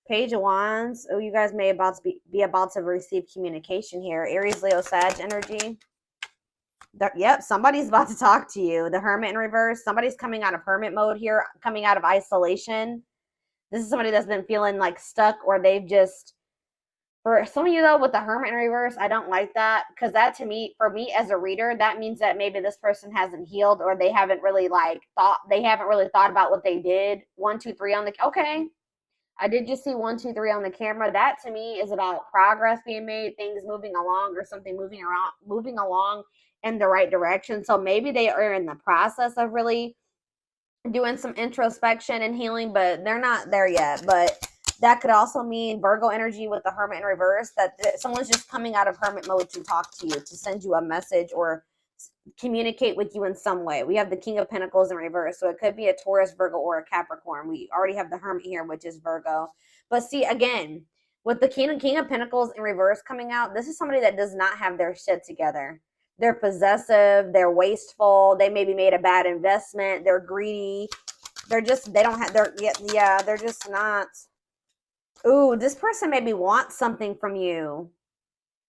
Page of Wands. Oh, you guys may be about to receive communication here. Aries, Leo, Sag energy. Yep, somebody's about to talk to you. The Hermit in reverse. Somebody's coming out of hermit mode here, coming out of isolation. This is somebody that's been feeling like stuck, or they've just, for some of you though, with the Hermit in reverse, I don't like that, because that, to me, for me as a reader, that means that maybe this person hasn't healed, or they haven't really thought about what they did. 1, 2, 3 on the, okay. I did just see 1, 2, 3 on the camera. That to me is about progress being made, things moving along, or something moving along in the right direction. So maybe they are in the process of really doing some introspection and healing, but they're not there yet. But that could also mean Virgo energy with the Hermit in reverse, that someone's just coming out of hermit mode to talk to you, to send you a message or communicate with you in some way. We have the King of Pentacles in reverse, so it could be a Taurus, Virgo, or a Capricorn. We already have the Hermit here, which is Virgo. But see, again, with the King of Pentacles in reverse coming out, this is somebody that does not have their shit together. They're possessive, they're wasteful, they maybe made a bad investment, they're greedy, they're just, they don't have, they're just not. Ooh, this person maybe wants something from you.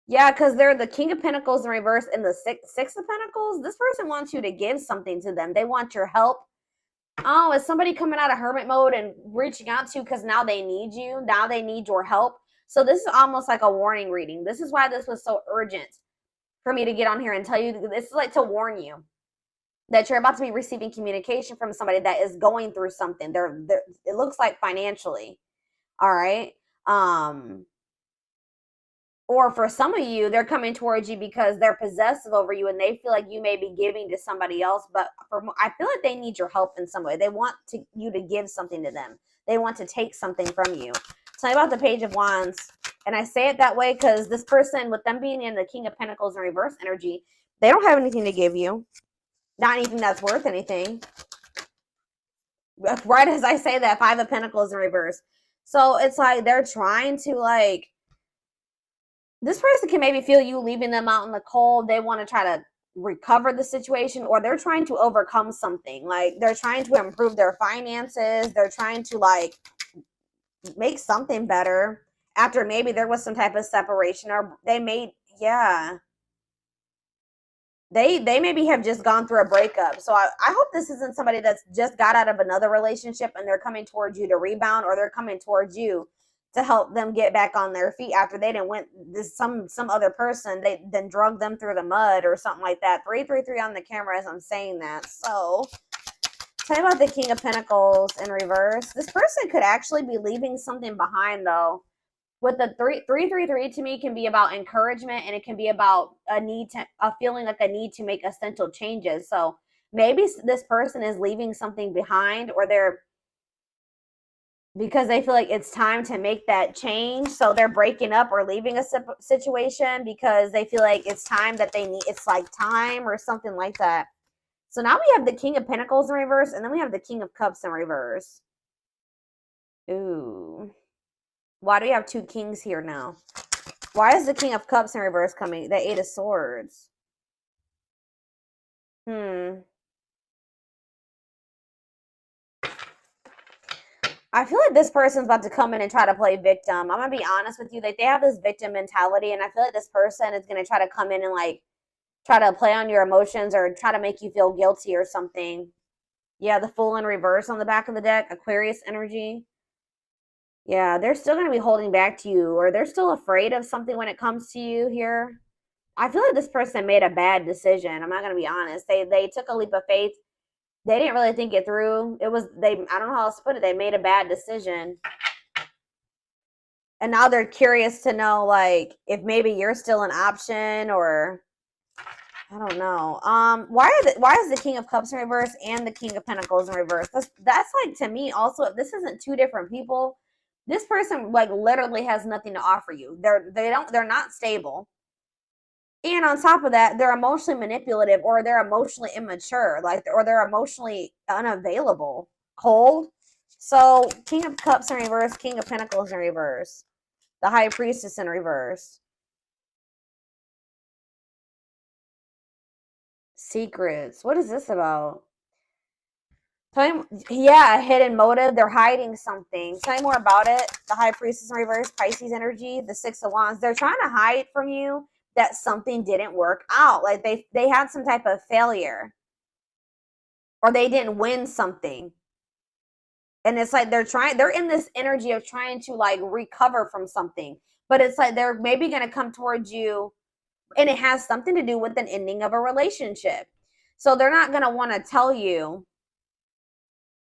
Yeah, because they're the King of Pentacles in reverse and the Six of Pentacles. This person wants you to give something to them. They want your help. Oh, is somebody coming out of hermit mode and reaching out to you because now they need you? Now they need your help. So this is almost like a warning reading. This is why this was so urgent for me to get on here and tell you. This is like to warn you that you're about to be receiving communication from somebody that is going through something. It looks like financially. All right. Or for some of you, they're coming towards you because they're possessive over you and they feel like you may be giving to somebody else. But I feel like they need your help in some way. They want you to give something to them. They want to take something from you. Tell me about the Page of Wands. And I say it that way because this person, with them being in the King of Pentacles in reverse energy, they don't have anything to give you. Not anything that's worth anything. Right as I say that, Five of Pentacles in reverse. So it's like they're trying to like, this person can maybe feel you leaving them out in the cold. They want to try to recover the situation, or they're trying to overcome something. Like they're trying to improve their finances. They're trying to like make something better after maybe there was some type of separation, or they made, yeah. They maybe have just gone through a breakup. So I hope this isn't somebody that's just got out of another relationship and they're coming towards you to rebound, or they're coming towards you to help them get back on their feet after they didn't went this some other person, they then drug them through the mud or something like that. 333 on the camera as I'm saying that. So tell me about the King of Pentacles in reverse. This person could actually be leaving something behind though. With the 333 to me can be about encouragement, and it can be about a feeling like a need to make essential changes. So maybe this person is leaving something behind, or they're, because they feel like it's time to make that change. So they're breaking up or leaving a situation because they feel like it's time that they need, it's like time or something like that. So now we have the King of Pentacles in reverse, and then we have the King of Cups in reverse. Ooh. Why do we have two kings here now? Why is the King of Cups in reverse coming? The Eight of Swords. I feel like this person's about to come in and try to play victim. I'm going to be honest with you. Like, they have this victim mentality, and I feel like this person is going to try to come in and, like, try to play on your emotions or try to make you feel guilty or something. Yeah, the Fool in reverse on the back of the deck. Aquarius energy. Yeah, they're still going to be holding back to you, or they're still afraid of something when it comes to you here. I feel like this person made a bad decision. I'm not going to be honest. They took a leap of faith. They didn't really think it through. I don't know how else to put it. They made a bad decision. And now they're curious to know, like, if maybe you're still an option, or I don't know. Why is the King of Cups in reverse and the King of Pentacles in reverse? That's like, to me also, if this isn't two different people, this person like literally has nothing to offer you. They're not stable. And on top of that, they're emotionally manipulative, or they're emotionally immature, like, or they're emotionally unavailable, cold. So King of Cups in reverse, King of Pentacles in reverse, the High Priestess in reverse. Secrets. What is this about? Tell me, yeah, a hidden motive. They're hiding something. Tell me more about it. The High Priestess in reverse, Pisces energy, the Six of Wands. They're trying to hide from you that something didn't work out. Like they had some type of failure, or they didn't win something. And it's like they're in this energy of trying to like recover from something. But it's like they're maybe going to come towards you, and it has something to do with an ending of a relationship. So they're not going to want to tell you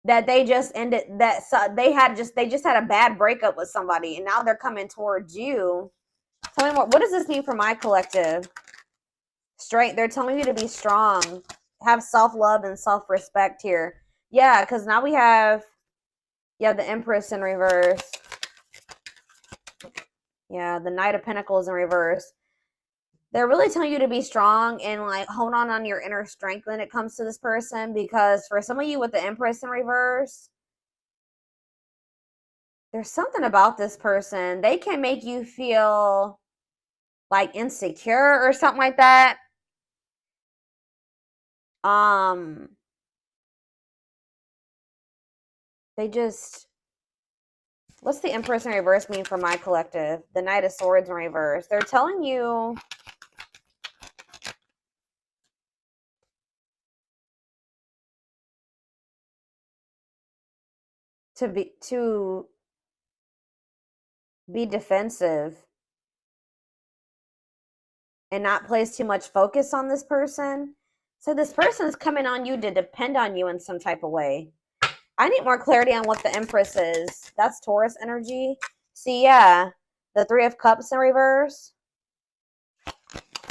that they just ended, that they just had a bad breakup with somebody, and now they're coming towards you. Tell me more. What does this mean for my collective? Straight. They're telling you to be strong, have self-love and self-respect here. Yeah, because now we have, yeah, the Empress in reverse. Yeah, the Knight of Pentacles in reverse. They're really telling you to be strong and like hold on your inner strength when it comes to this person, because for some of you with the Empress in reverse, there's something about this person. They can make you feel like insecure or something like that. They just, what's the Empress in reverse mean for my collective? The Knight of Swords in reverse. They're telling you to be defensive and not place too much focus on this person. So this person is coming on you to depend on you in some type of way. I need more clarity on what the Empress is. That's Taurus energy. See, yeah, the Three of Cups in reverse.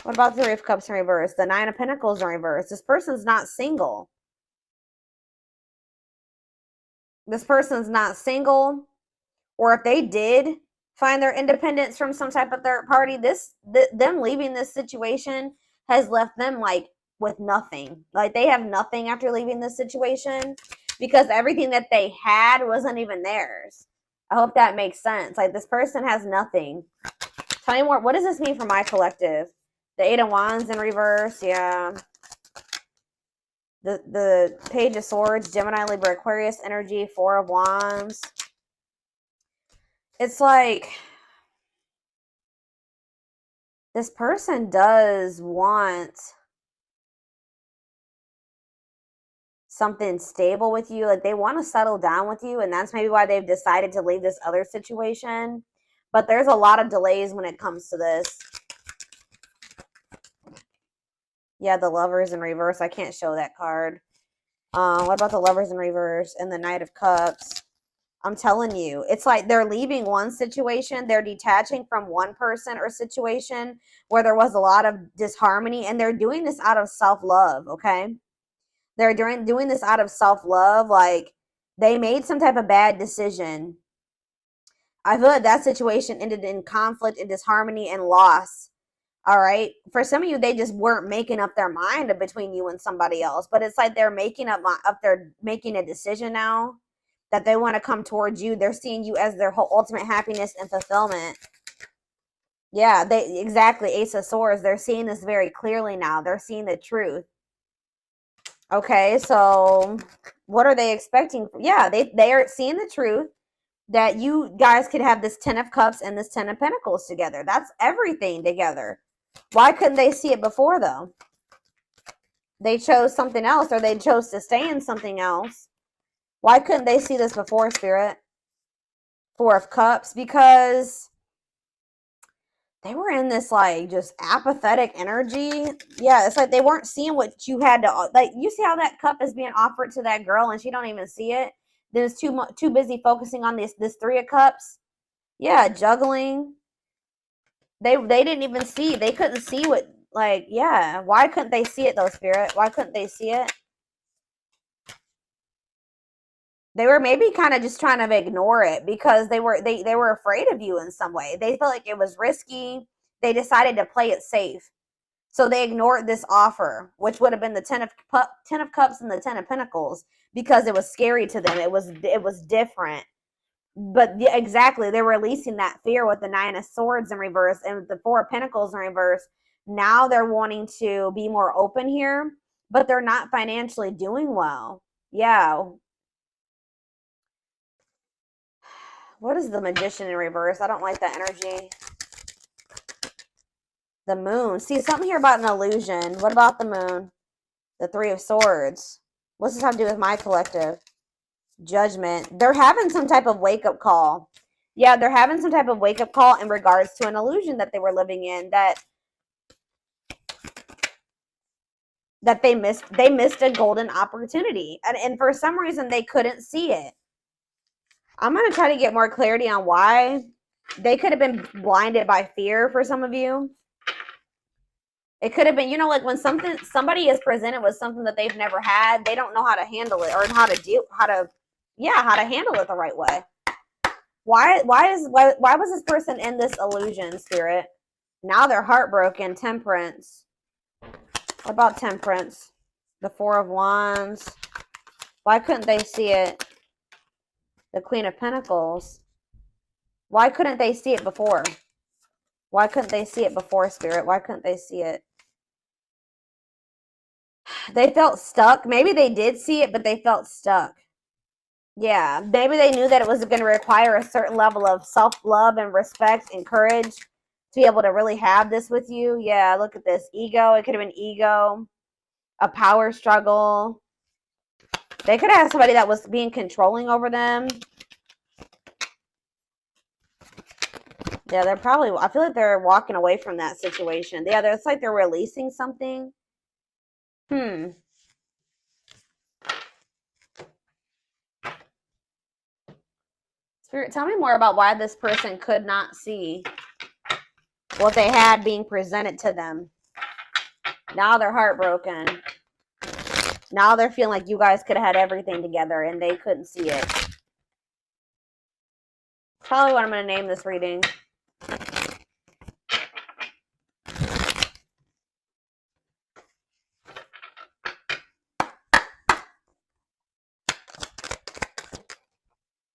What about the Three of Cups in reverse? The Nine of Pentacles in reverse. This person's not single. This person's not single. Or if they did find their independence from some type of third party, them leaving this situation has left them like with nothing. Like they have nothing after leaving this situation, because everything that they had wasn't even theirs. I hope that makes sense. Like this person has nothing. Tell me more. What does this mean for my collective? The Eight of Wands in reverse. Yeah. The Page of Swords, Gemini, Libra, Aquarius energy, Four of Wands. It's like this person does want something stable with you. Like they want to settle down with you, and that's maybe why they've decided to leave this other situation. But there's a lot of delays when it comes to this. Yeah, the Lovers in reverse. I can't show that card. What about the Lovers in reverse and the Knight of Cups? I'm telling you, it's like they're leaving one situation. They're detaching from one person or situation where there was a lot of disharmony, and they're doing this out of self-love, okay? They're doing this out of self-love. Like they made some type of bad decision. I feel like that situation ended in conflict and disharmony and loss. All right. For some of you, they just weren't making up their mind between you and somebody else. But it's like they're they're making a decision now that they want to come towards you. They're seeing you as their whole ultimate happiness and fulfillment. Yeah, they exactly. Ace of Swords. They're seeing this very clearly now. They're seeing the truth. Okay, so what are they expecting? Yeah, they are seeing the truth that you guys could have this Ten of Cups and this Ten of Pentacles together. That's everything together. Why couldn't they see it before, though? They chose something else, or they chose to stay in something else. Why couldn't they see this before, Spirit? Four of Cups, because they were in this like just apathetic energy. Yeah, it's like they weren't seeing what you had to, like, you see how that cup is being offered to that girl and she don't even see it. There's too busy focusing on this Three of Cups. Yeah, juggling. They didn't even see. They couldn't see what, like, yeah. Why couldn't they see it though, Spirit? Why couldn't they see it? They were maybe kind of just trying to ignore it because they were afraid of you in some way. They felt like it was risky. They decided to play it safe. So they ignored this offer, which would have been the Ten of Cups and the Ten of Pentacles, because it was scary to them. It was different. But yeah, exactly, they're releasing that fear with the Nine of Swords in reverse and the Four of Pentacles in reverse. Now they're wanting to be more open here, but they're not financially doing well. Yeah. What is the Magician in reverse? I don't like that energy. The Moon. See, something here about an illusion. What about the Moon? The Three of Swords. What's this have to do with my collective? Judgment. They're having some type of wake-up call. Yeah, they're having some type of wake-up call in regards to an illusion that they were living in, that they missed a golden opportunity. And for some reason they couldn't see it. I'm going to try to get more clarity on why. They could have been blinded by fear for some of you. It could have been, you know, like when somebody is presented with something that they've never had, they don't know how to handle it or how to handle it the right way. Why was this person in this illusion, Spirit? Now they're heartbroken. Temperance. What about Temperance? The Four of Wands. Why couldn't they see it? The Queen of Pentacles. Why couldn't they see it before? Why couldn't they see it before, Spirit? Why couldn't they see it? They felt stuck. Maybe they did see it, but they felt stuck. Yeah, maybe they knew that it was going to require a certain level of self-love and respect and courage to be able to really have this with you. Yeah, look at this. Ego. It could have been ego. A power struggle. They could have had somebody that was being controlling over them. Yeah, they're probably, I feel like they're walking away from that situation. Yeah, it's like they're releasing something. Spirit, tell me more about why this person could not see what they had being presented to them. Now they're heartbroken. Now they're feeling like you guys could have had everything together and they couldn't see it. Probably what I'm going to name this reading.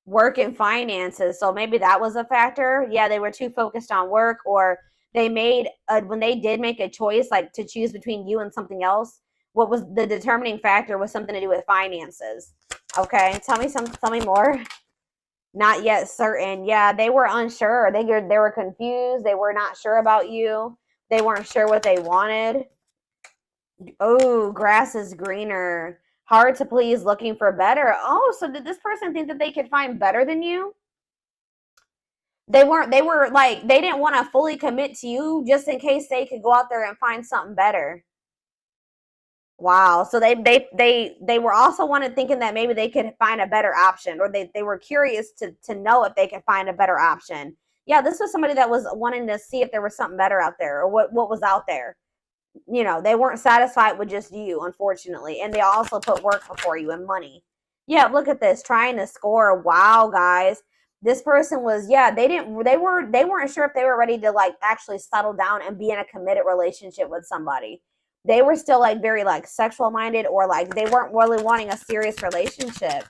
Work and finances. So maybe that was a factor. Yeah, they were too focused on work, or they made when they did make a choice, like to choose between you and something else, what was the determining factor was something to do with finances. Okay, tell me more. Not yet certain. Yeah, they were unsure. They were confused. They were not sure about you. They weren't sure what they wanted. Oh, grass is greener. Hard to please, looking for better. Oh, so did this person think that they could find better than you? They were like, they didn't want to fully commit to you just in case they could go out there and find something better. Wow. So they were also thinking that maybe they could find a better option, or they were curious to know if they could find a better option. Yeah, this was somebody that was wanting to see if there was something better out there, or what was out there. You know, they weren't satisfied with just you, unfortunately. And they also put work before you and money. Yeah, look at this, trying to score. Wow, guys. This person was, yeah, they weren't sure if they were ready to like actually settle down and be in a committed relationship with somebody. They were still like very like sexual minded, or like they weren't really wanting a serious relationship.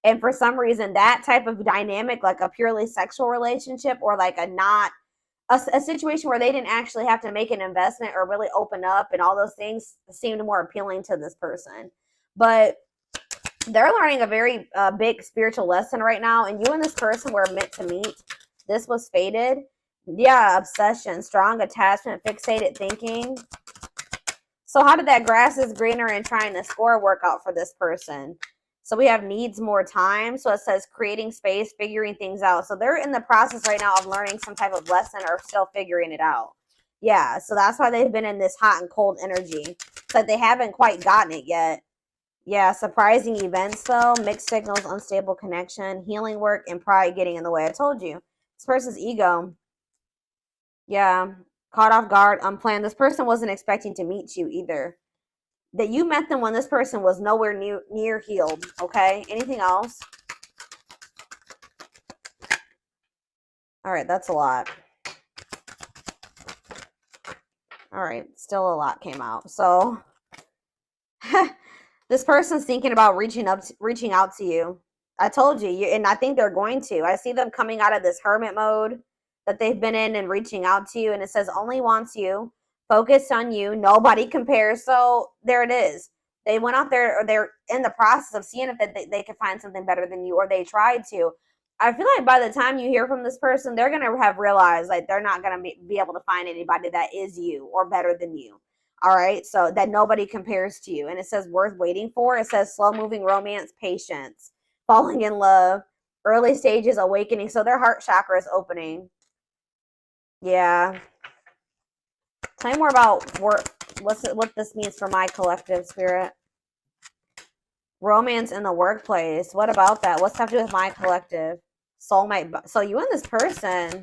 And for some reason, that type of dynamic, like a purely sexual relationship, or like a situation where they didn't actually have to make an investment or really open up and all those things, seemed more appealing to this person. But they're learning a very big spiritual lesson right now, and you and this person were meant to meet. This was fated. Yeah, obsession, strong attachment, fixated thinking. So how did that grass is greener and trying to score work out for this person? So we have needs more time. So it says creating space, figuring things out. So they're in the process right now of learning some type of lesson, or still figuring it out. Yeah, so that's why they've been in this hot and cold energy. But they haven't quite gotten it yet. Yeah, surprising events though, mixed signals, unstable connection, healing work, and pride getting in the way. I told you. This person's ego. Yeah, caught off guard, unplanned. This person wasn't expecting to meet you either. That you met them when this person was nowhere near healed. Okay, anything else? All right, that's a lot. All right, still a lot came out. So this person's thinking about reaching out to you. I told you, and I think they're going to. I see them coming out of this hermit mode that they've been in and reaching out to you. And it says only wants you, focused on you, nobody compares. So there it is. They went out there, or they're in the process of seeing if they could find something better than you, or they tried to. I feel like by the time you hear from this person, they're going to have realized like they're not going to be able to find anybody that is you or better than you. All right. So that nobody compares to you. And it says worth waiting for. It says slow moving romance, patience, falling in love, early stages, awakening. So their heart chakra is opening. Yeah. Tell me more about what this means for my collective spirit. Romance in the workplace. What about that? What's that to do with my collective? Soulmate. So you and this person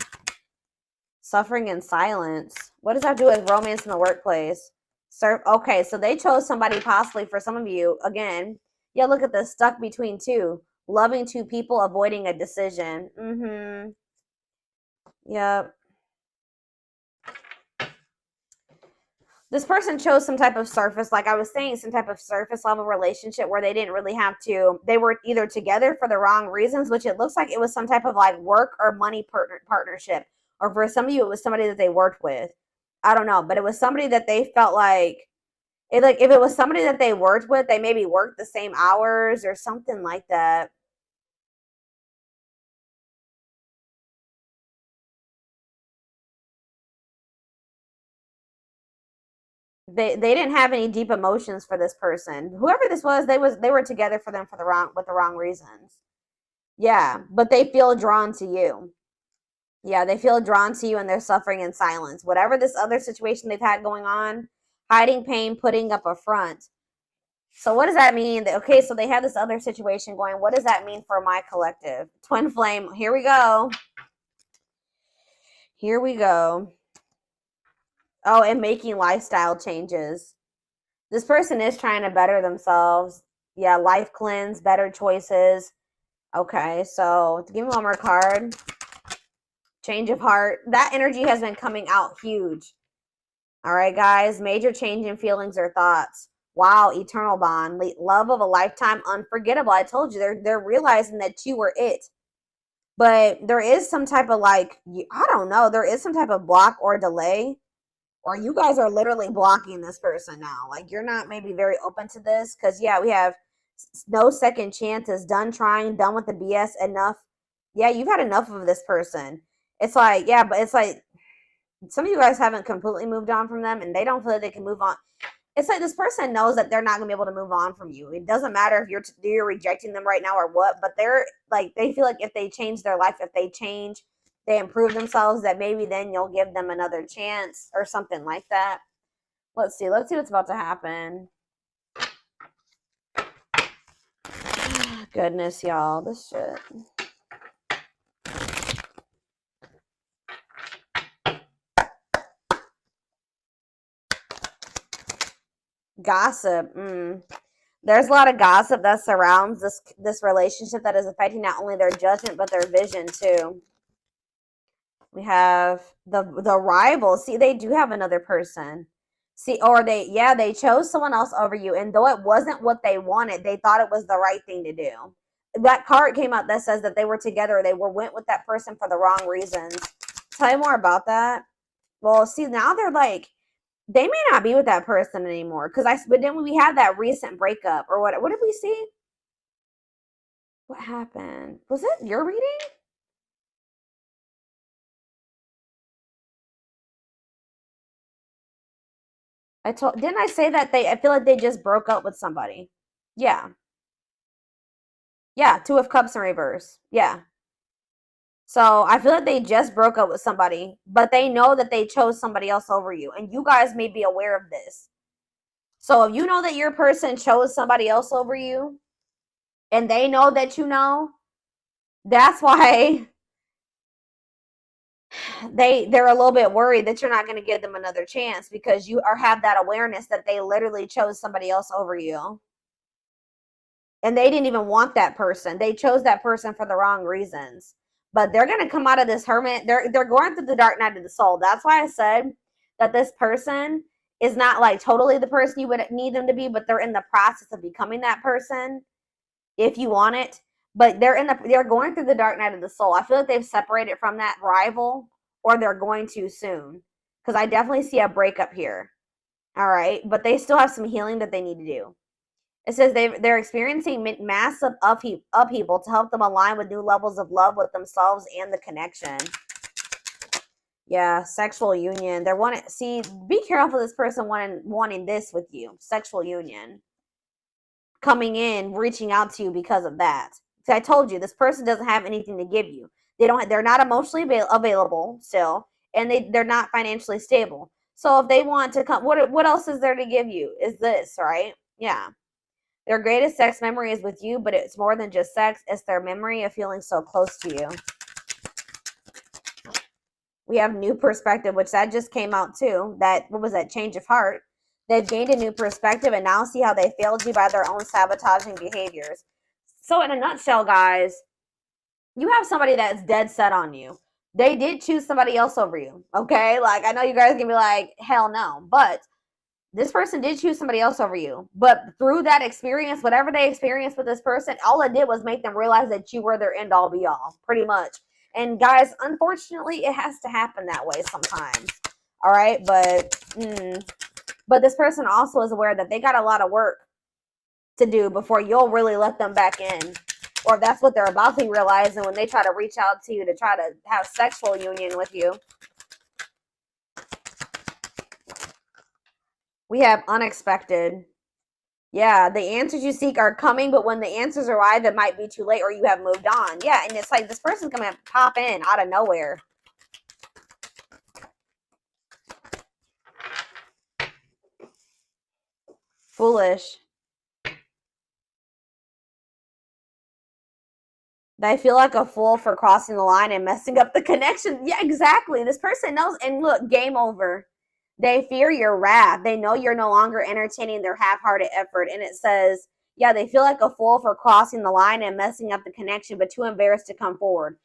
suffering in silence. What does that do with romance in the workplace? Okay, so they chose somebody possibly for some of you. Again, yeah, look at this. Stuck between two. Loving two people, avoiding a decision. Yep. This person chose some type of surface, like I was saying, some type of surface level relationship where they didn't really have to, they were either together for the wrong reasons, which it looks like it was some type of like work or money partnership. Or for some of you, it was somebody that they worked with. I don't know, but it was somebody that they felt like, if it was somebody that they worked with, they maybe worked the same hours or something like that. They didn't have any deep emotions for this person. Whoever this was, they were together for them for the wrong reasons. Yeah, but they feel drawn to you. Yeah, they feel drawn to you and they're suffering in silence. Whatever this other situation they've had going on, hiding pain, putting up a front. So what does that mean? Okay, so they have this other situation going. What does that mean for my collective? Twin flame. Here we go. Here we go. Oh, and making lifestyle changes. This person is trying to better themselves. Yeah, life cleanse, better choices. Okay, so give me one more card. Change of heart. That energy has been coming out huge. All right, guys. Major change in feelings or thoughts. Wow, eternal bond. Love of a lifetime, unforgettable. I told you, they're realizing that you were it. But there is some type of like, I don't know, there is some type of block or delay. Or you guys are literally blocking this person now. Like, you're not maybe very open to this. Because, yeah, we have no second chances. Done trying. Done with the BS. Enough. Yeah, you've had enough of this person. It's like, yeah, but it's like some of you guys haven't completely moved on from them. And they don't feel like they can move on. It's like this person knows that they're not going to be able to move on from you. It doesn't matter if you're rejecting them right now or what. But they're like, they feel like if they change their life, if they change, they improve themselves, that maybe then you'll give them another chance or something like that. Let's see what's about to happen. Goodness, y'all, this shit. Gossip. There's a lot of gossip that surrounds this relationship that is affecting not only their judgment but their vision too. We have the rival. See, they do have another person. See, or they chose someone else over you, and though it wasn't what they wanted, they thought it was the right thing to do. That card came out that says that they were together. They went with that person for the wrong reasons. Tell you more about that. Well, see, now they're like, they may not be with that person anymore. But then we had that recent breakup, or what did we see? What happened? Was it your reading? Didn't I say that I feel like they just broke up with somebody? Yeah. Yeah, Two of Cups in reverse. Yeah. So I feel like they just broke up with somebody, but they know that they chose somebody else over you. And you guys may be aware of this. So if you know that your person chose somebody else over you, and they know that you know, that's why they're a little bit worried that you're not going to give them another chance, because you have that awareness that they literally chose somebody else over you. And they didn't even want that person. They chose that person for the wrong reasons. But they're going to come out of this hermit. They're going through the dark night of the soul. That's why I said that this person is not like totally the person you would need them to be, but they're in the process of becoming that person if you want it. But they're going through the dark night of the soul. I feel like they've separated from that rival, or they're going to soon, because I definitely see a breakup here. All right, but they still have some healing that they need to do. It says they're experiencing massive upheaval to help them align with new levels of love with themselves and the connection. Yeah, sexual union. They're wanting. See, be careful. This person wanting this with you. Sexual union coming in, reaching out to you because of that. See, I told you this person doesn't have anything to give you. They're not emotionally available still, and they're not financially stable. So if they want to come, what else is there to give you? Is this right? Yeah. Their greatest sex memory is with you, but it's more than just sex. It's their memory of feeling so close to you. We have new perspective, which that just came out too. What was that? Change of heart. They've gained a new perspective and now see how they failed you by their own sabotaging behaviors. So in a nutshell, guys, you have somebody that's dead set on you. They did choose somebody else over you. Okay? Like, I know you guys can be like, hell no. But this person did choose somebody else over you. But through that experience, whatever they experienced with this person, all it did was make them realize that you were their end all be all, pretty much. And guys, unfortunately, it has to happen that way sometimes. All right? But this person also is aware that they got a lot of work to do before you'll really let them back in. Or that's what they're about to realize. And when they try to reach out to you to try to have sexual union with you. We have unexpected. Yeah, the answers you seek are coming, but when the answers arrive, it might be too late or you have moved on. Yeah, and it's like this person's going to pop in out of nowhere. Foolish. They feel like a fool for crossing the line and messing up the connection. Yeah, exactly. This person knows. And look, game over. They fear your wrath. They know you're no longer entertaining their half-hearted effort. And it says, yeah, they feel like a fool for crossing the line and messing up the connection, but too embarrassed to come forward.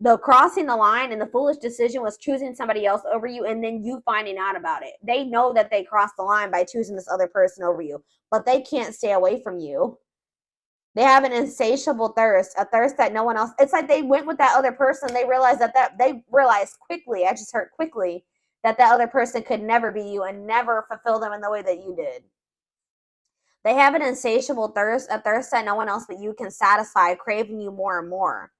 The crossing the line and the foolish decision was choosing somebody else over you and then you finding out about it. They know that they crossed the line by choosing this other person over you, but they can't stay away from you. They have an insatiable thirst, a thirst that no one else. It's like they went with that other person. They realized they realized quickly. I just heard quickly that other person could never be you and never fulfill them in the way that you did. They have an insatiable thirst, a thirst that no one else but you can satisfy, craving you more and more.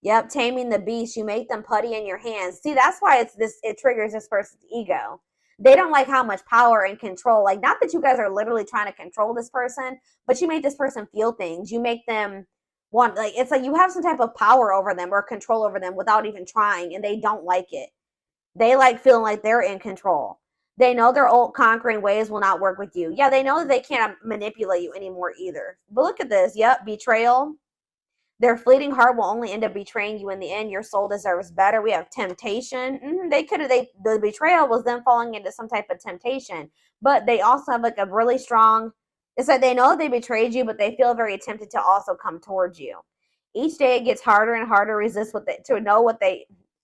Yep, taming the beast. You make them putty in your hands. See, that's why it triggers this person's ego. They don't like how much power and control, like, not that you guys are literally trying to control this person, but you make this person feel things. You make them want, like, it's like you have some type of power over them or control over them without even trying, and they don't like it. They like feeling like they're in control. They know their old conquering ways will not work with you. Yeah, they know that they can't manipulate you anymore either. But look at this. Yep, betrayal. Their fleeting heart will only end up betraying you in the end. Your soul deserves better. We have temptation. The betrayal was them falling into some type of temptation. But they also have like a really strong, it's like they know they betrayed you, but they feel very tempted to also come towards you. Each day it gets harder and harder to resist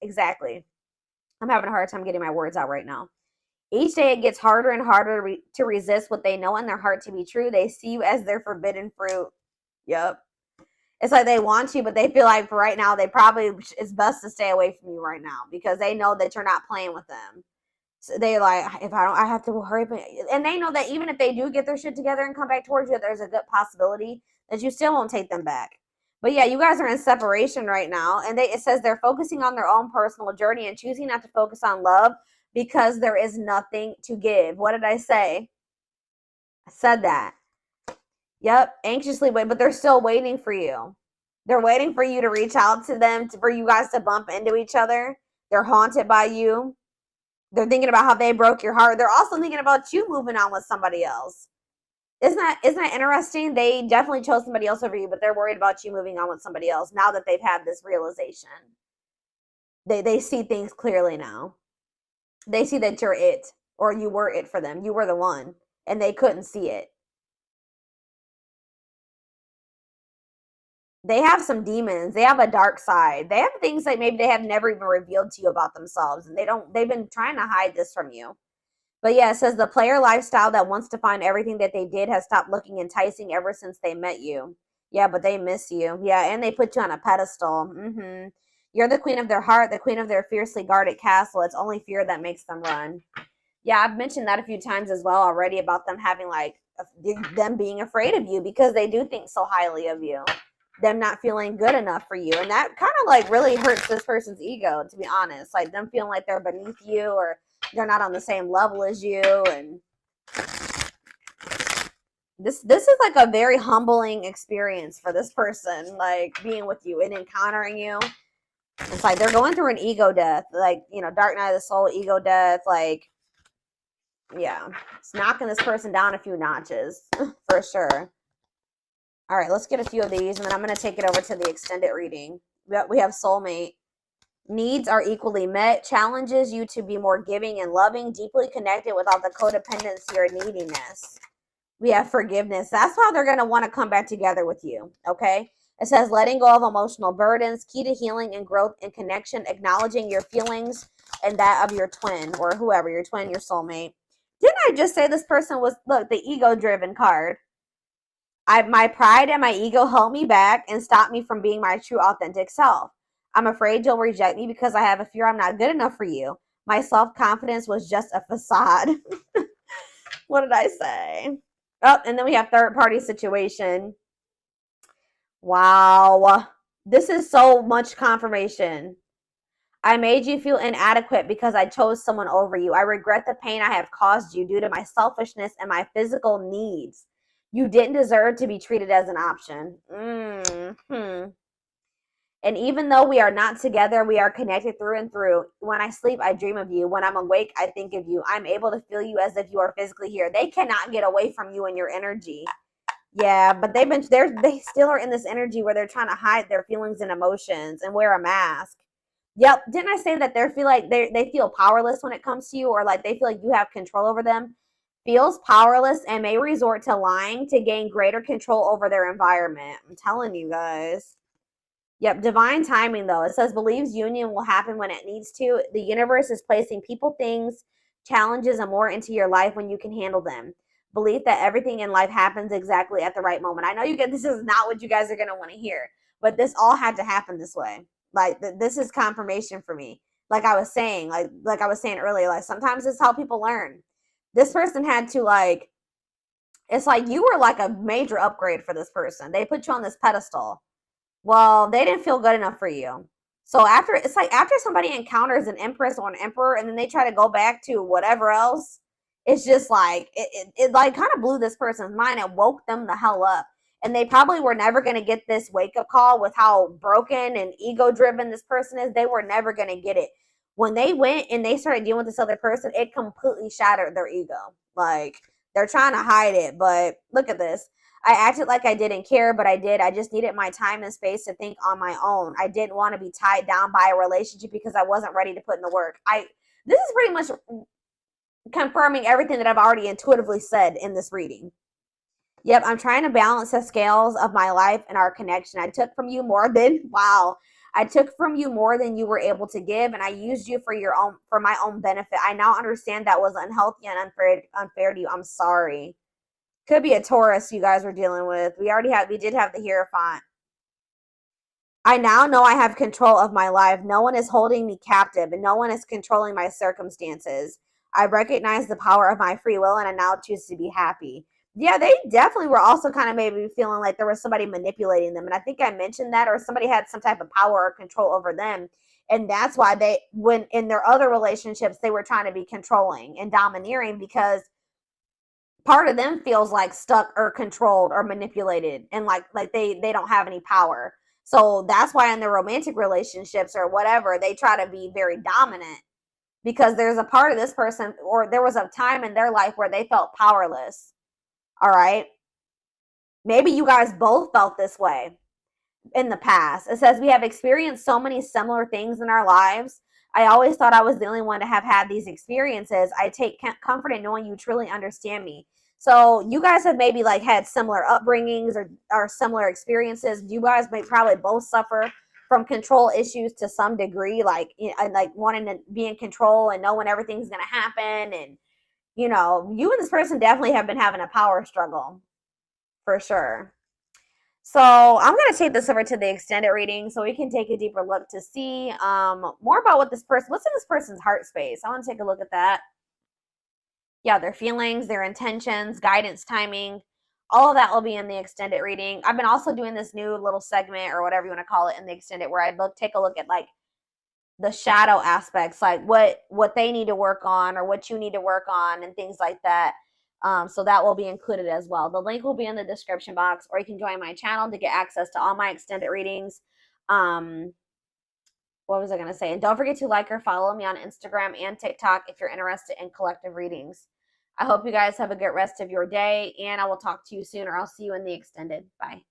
exactly. I'm having a hard time getting my words out right now. Each day it gets harder and harder to resist what they know in their heart to be true. They see you as their forbidden fruit. Yep. It's like they want you, but they feel like for right now, it's best to stay away from you right now because they know that you're not playing with them. So they like, I have to hurry up. And they know that even if they do get their shit together and come back towards you, there's a good possibility that you still won't take them back. But yeah, you guys are in separation right now. And it says they're focusing on their own personal journey and choosing not to focus on love because there is nothing to give. What did I say? I said that. Yep, anxiously wait, but they're still waiting for you. They're waiting for you to reach out to them, for you guys to bump into each other. They're haunted by you. They're thinking about how they broke your heart. They're also thinking about you moving on with somebody else. Isn't that interesting? They definitely chose somebody else over you, but they're worried about you moving on with somebody else now that they've had this realization. They see things clearly now. They see that you're it, or you were it for them. You were the one, and they couldn't see it. They have some demons. They have a dark side. They have things that maybe they have never even revealed to you about themselves. And they've been trying to hide this from you. But yeah, it says the player lifestyle that wants to find everything that they did has stopped looking enticing ever since they met you. Yeah, but they miss you. Yeah, and they put you on a pedestal. You're the queen of their heart, the queen of their fiercely guarded castle. It's only fear that makes them run. Yeah, I've mentioned that a few times as well already about them having like them being afraid of you because they do think so highly of you. Them not feeling good enough for you. And that kind of like really hurts this person's ego, to be honest. Like them feeling like they're beneath you or they're not on the same level as you. And this is like a very humbling experience for this person, like being with you and encountering you. It's like they're going through an ego death, like, you know, dark night of the soul, ego death. Like, yeah, it's knocking this person down a few notches for sure. All right, let's get a few of these, and then I'm going to take it over to the extended reading. We have soulmate. Needs are equally met. Challenges you to be more giving and loving, deeply connected without the codependency or neediness. We have forgiveness. That's how they're going to want to come back together with you, okay? It says letting go of emotional burdens, key to healing and growth and connection, acknowledging your feelings and that of your twin or whoever, your twin, your soulmate. Didn't I just say this person was, look, the ego-driven card? My pride and my ego held me back and stopped me from being my true authentic self. I'm afraid you'll reject me because I have a fear I'm not good enough for you. My self-confidence was just a facade. What did I say? Oh, and then we have third party situation. Wow. This is so much confirmation. I made you feel inadequate because I chose someone over you. I regret the pain I have caused you due to my selfishness and my physical needs. You didn't deserve to be treated as an option. And even though we are not together, we are connected through and through. When I sleep, I dream of you. When I'm awake, I think of you. I'm able to feel you as if you are physically here. They cannot get away from you and your energy. Yeah, but they still are in this energy where they're trying to hide their feelings and emotions and wear a mask. Yep, didn't I say that they feel powerless when it comes to you, or like they feel like you have control over them? Feels powerless and may resort to lying to gain greater control over their environment. I'm telling you guys. Yep, divine timing though. It says believes union will happen when it needs to. The universe is placing people, things, challenges, and more into your life when you can handle them. Belief that everything in life happens exactly at the right moment. I know this is not what you guys are going to want to hear, but this all had to happen this way. Like this is confirmation for me. Like I was saying, like I was saying earlier, like sometimes it's how people learn. This person had to it's like you were like a major upgrade for this person. They put you on this pedestal. Well, they didn't feel good enough for you. So after somebody encounters an empress or an emperor and then they try to go back to whatever else, it's just like it like kind of blew this person's mind and woke them the hell up. And they probably were never going to get this wake-up call with how broken and ego-driven this person is. They were never going to get it. When they went and they started dealing with this other person, it completely shattered their ego. Like, they're trying to hide it, but look at this. I acted like I didn't care, but I did. I just needed my time and space to think on my own. I didn't want to be tied down by a relationship because I wasn't ready to put in the work. This is pretty much confirming everything that I've already intuitively said in this reading. Yep, I'm trying to balance the scales of my life and our connection. I took from you more than I took from you more than you were able to give, and I used you for my own benefit. I now understand that was unhealthy and unfair to you. I'm sorry. Could be a Taurus you guys were dealing with. We did have the Hierophant. I now know I have control of my life. No one is holding me captive, and no one is controlling my circumstances. I recognize the power of my free will, and I now choose to be happy. Yeah, they definitely were also kind of maybe feeling like there was somebody manipulating them. And I think I mentioned that, or somebody had some type of power or control over them. And that's why when in their other relationships, they were trying to be controlling and domineering because part of them feels like stuck or controlled or manipulated and like they don't have any power. So that's why in their romantic relationships or whatever, they try to be very dominant because there's a part of this person, or there was a time in their life where they felt powerless. All right. Maybe you guys both felt this way in the past. It says we have experienced so many similar things in our lives. I always thought I was the only one to have had these experiences. I take comfort in knowing you truly understand me. So you guys have maybe like had similar upbringings or similar experiences. You guys may probably both suffer from control issues to some degree, like wanting to be in control and know when everything's going to happen. And you and this person definitely have been having a power struggle for sure. So I'm going to take this over to the extended reading so we can take a deeper look to see more about what's in this person's heart space. I want to take a look at that. Yeah, their feelings, their intentions, guidance, timing, all of that will be in the extended reading. I've been also doing this new little segment or whatever you want to call it in the extended where I take a look at like the shadow aspects, like what they need to work on or what you need to work on and things like that. So that will be included as well. The link will be in the description box, or you can join my channel to get access to all my extended readings. What was I going to say? And don't forget to like or follow me on Instagram and TikTok if you're interested in collective readings. I hope you guys have a good rest of your day, and I will talk to you soon, or I'll see you in the extended. Bye.